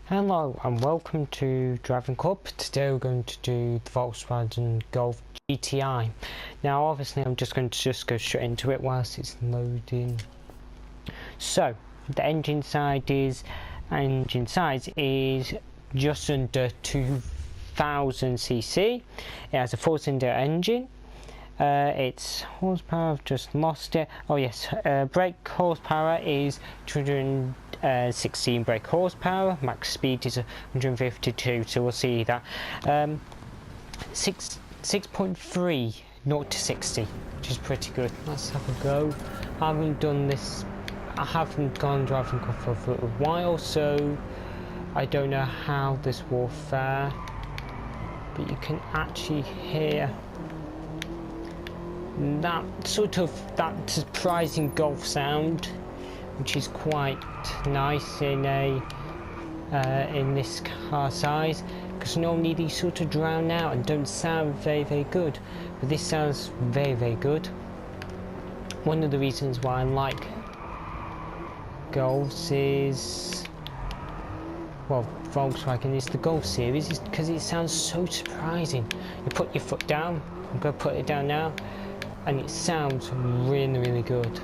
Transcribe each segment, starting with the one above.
Hello and welcome to Driving Club. Today we're going to do the Volkswagen Golf GTI. Now obviously I'm just going to go straight into it whilst it's loading. So the engine size is just under 2000cc. It has a 4-cylinder engine. Its horsepower, I've just lost it. Oh yes, brake horsepower is 216 brake horsepower. Max speed is 152, so we'll see that. 6.3 0 to 60, which is pretty good. Let's have a go. I haven't gone driving for a while, so I don't know how this will fare, but you can actually hear that surprising Golf sound, which is quite nice in this car size, because normally these sort of drown out and don't sound very good, but this sounds very good. One of the reasons why I like Golfs is, well, Volkswagen is the Golf series, is because it sounds so surprising. You put your foot down, I'm going to put it down now, and it sounds really good,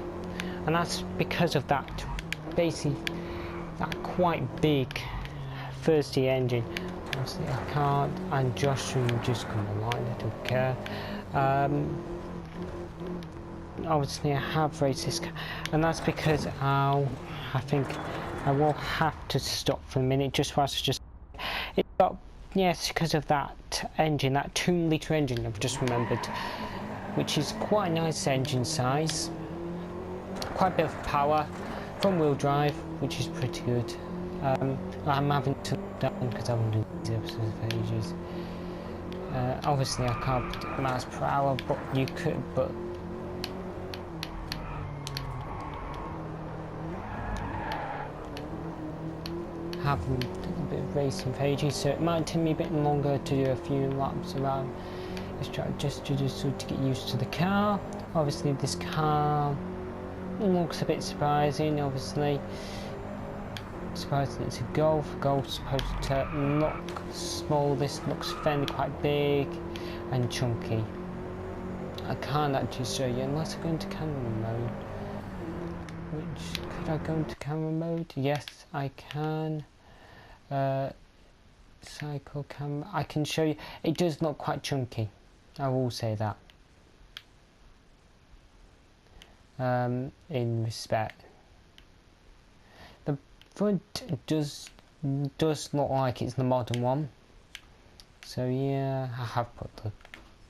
and that's because of that quite big thirsty engine. Obviously I can't, and Josh will just come along, I don't care. Obviously I have raced this car, and that's because I think I will have to stop for a minute just whilst it's got, yes, because of that engine, that 2-litre engine I've just remembered, which is quite a nice engine size, quite a bit of power, front-wheel drive, which is pretty good. I'm having to look down because I haven't done these episodes for ages. Obviously I can't put it miles per hour, but you could, but haven't done a bit of racing for ages, so it might take me a bit longer to do a few laps around. Let's try just to get used to the car. Obviously this car looks a bit surprising, obviously. Surprising it's a Golf. Golf's supposed to look small. This looks fairly quite big and chunky. I can't actually show you unless I go into camera mode. Could I go into camera mode? Yes, I can. Cycle camera, I can show you. It does look quite chunky, I will say that. In respect, the front does look like it's the modern one, so yeah, I have put the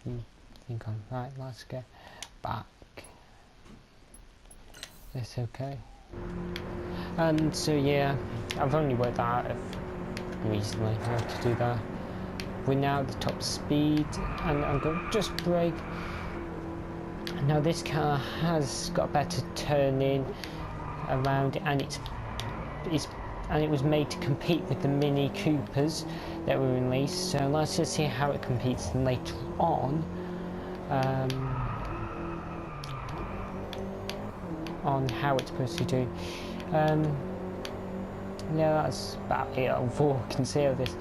thing on. Right, let's get back. It's okay. And so yeah, I've only worked that out recently how to do that. We're now at the top speed, and I'm going to just brake. Now this car has got better turning around it, and it was made to compete with the Mini Coopers that were released. So let's just see how it competes later on how it's supposed to do. Yeah, that's about it. All I can say of this.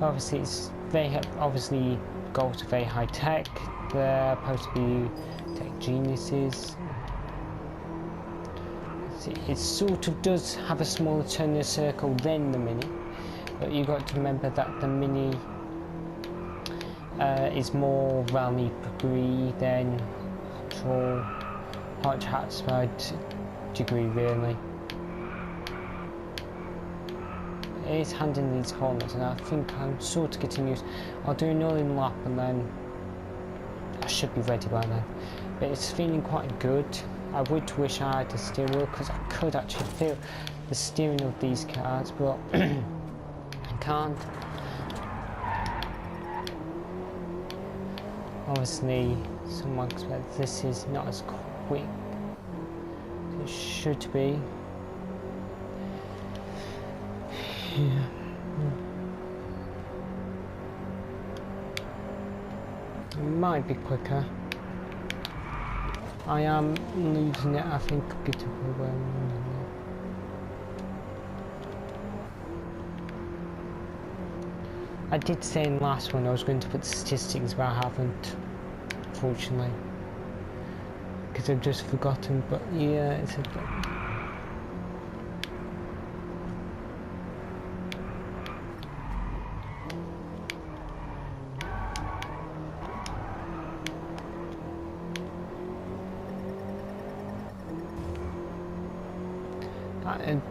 Obviously, it's obviously Golfs are very high tech. They're supposed to be tech geniuses. It sort of does have a smaller turning circle than the Mini, but you've got to remember that the Mini is more rally degree than actual hot hatch degree, really. It is handling these corners, and I think I'm sort of getting used. I'll do another lap and then I should be ready by then. But it's feeling quite good. I would wish I had a steering wheel, because I could actually feel the steering of these cars, but I can't. Obviously, someone expects this is not as quick as it should be. Yeah. It might be quicker. I am losing it, I think, a bit of a I did say in the last one I was going to put statistics, but I haven't, unfortunately, because I've just forgotten. But yeah, it's a bit...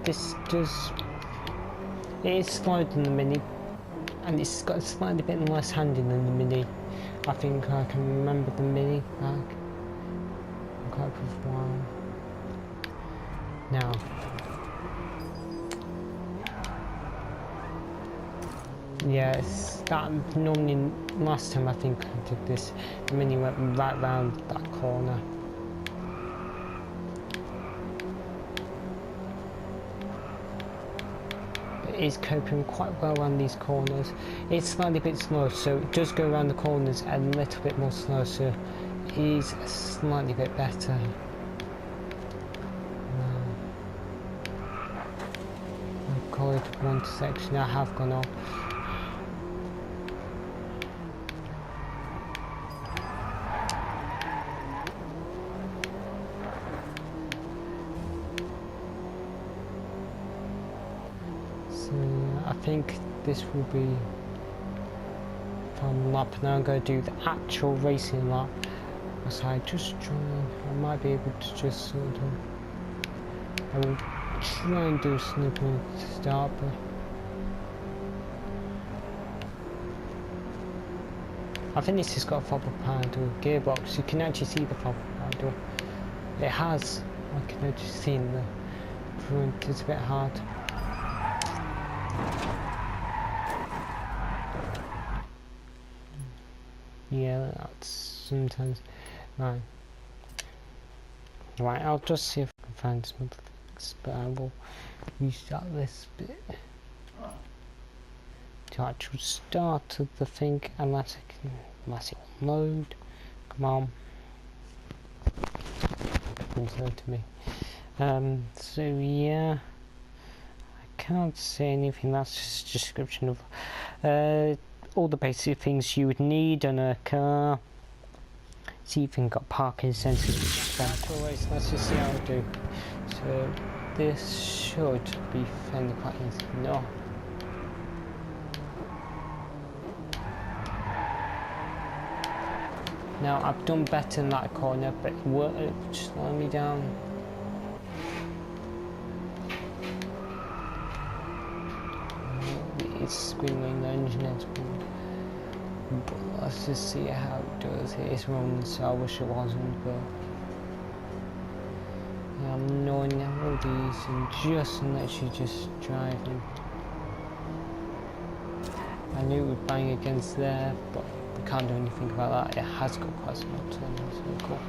this does... It is slower than the Mini, and it's got a slightly bit less handling than the Mini. I think I can remember the Mini back quite a while now. Yes, that normally last time I think I did this, the Mini went right round that corner. Is coping quite well around these corners. It's slightly bit slow, so it does go around the corners a little bit more slow, so it is slightly bit better. I've called it one section, I have gone off. I think this will be fun lap. Now I'm going to do the actual racing lap. So I just try, I might be able to just sort of, I will try and do something to start, but I think this has got a proper paddle gearbox. You can actually see the proper paddle. It has. I can actually see in the front. It's a bit hard. Yeah, that's sometimes right. Right, I'll just see if I can find some other things, but I will restart this bit to actually start the thing unless it load. Come on. Comes over to me. So yeah, I can't say anything. That's just a description of all the basic things you would need on a car. See if you've got parking sensors, which is fun. Always, let's just see how I do. So this should be fairly quite easy. No. Now I've done better in that corner, but it won't slow me down. It's screaming the engine is, but let's just see how it does. It is running, so I wish it wasn't, but yeah, I'm knowing all these and just literally just driving. I knew it would bang against there, but we can't do anything about that. It has got quite some turns, so cool.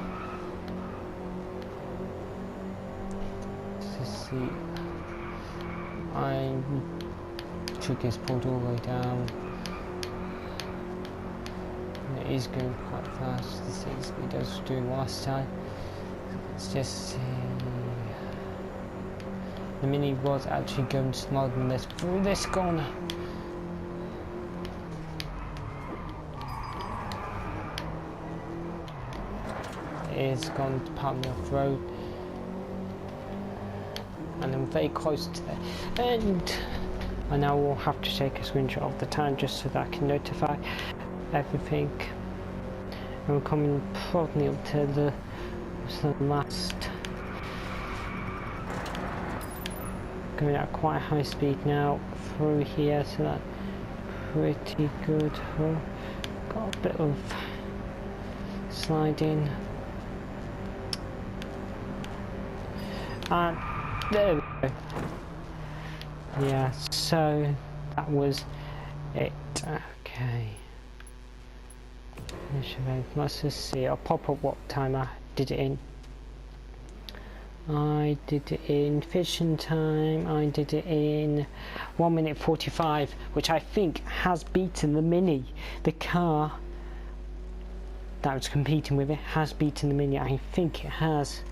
Let's just see. Trick is pulled all the way down. And it is going quite fast. The 6 speed I was doing last time. Let's just see. The Mini was actually going slower than this through this corner. It is gone partly off road. And I'm very close to the end. And I will have to take a screenshot of the time just so that I can notify everything. And we're coming probably up to the last. Going at quite high speed now through here, so that's pretty good. Oh, got a bit of sliding. And there we go. Yeah, so that was it. Okay. Let's just see. I'll pop up what time I did it in. I did it in fishing time. I did it in 1 minute 45, which I think has beaten the Mini. The car that was competing with it has beaten the Mini. I think it has.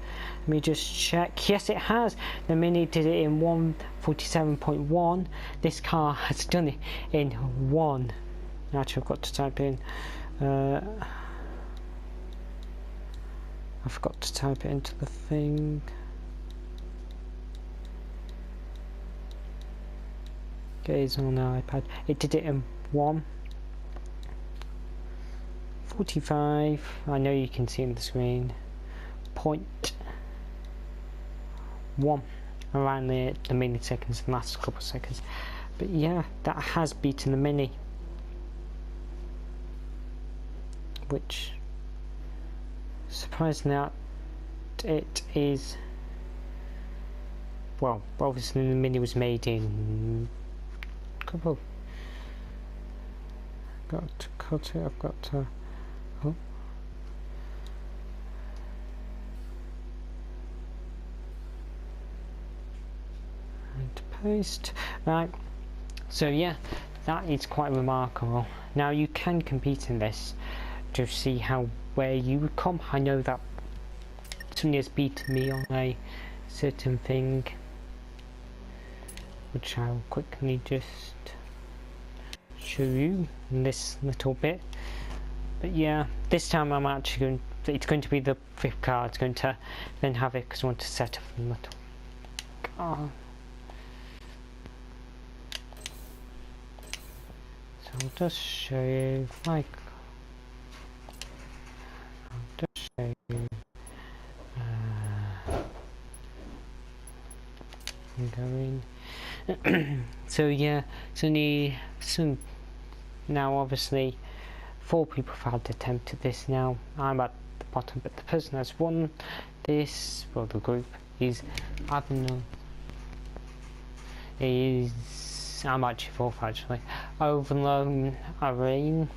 Let me just check. Yes, it has. The Mini did it in 1:47.1. This car has done it in 1 Actually, I've got to type in. I forgot to type it into the thing. Okay, it's on the iPad. It did it in 1:45. I know you can see on the screen. 0.1 around the milliseconds, the last couple of seconds. But yeah, that has beaten the Mini, which surprisingly it is. Well, obviously the Mini was made in a couple. Got to cut it. I've got to. Oh. And paste. Right. So yeah, that is quite remarkable. Now you can compete in this to see where you would come. I know that somebody has beaten me on a certain thing, which I'll quickly just show you in this little bit. But yeah, this time I'm actually it's going to be the 5th car. It's going to then have it because I want to set up a little car. So I'll just show you like going. So yeah, now obviously 4 people have had attempted this. Now I'm at the bottom, but the person that's won this, well, the group is I'm actually 4th actually. Overlone Arrain.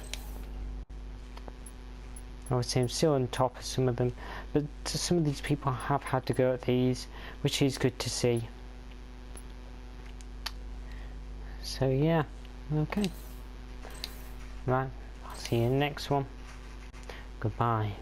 Obviously I'm still on top of some of them, but some of these people have had to go at these, which is good to see. So yeah, okay. Right, I'll see you in the next one. Goodbye.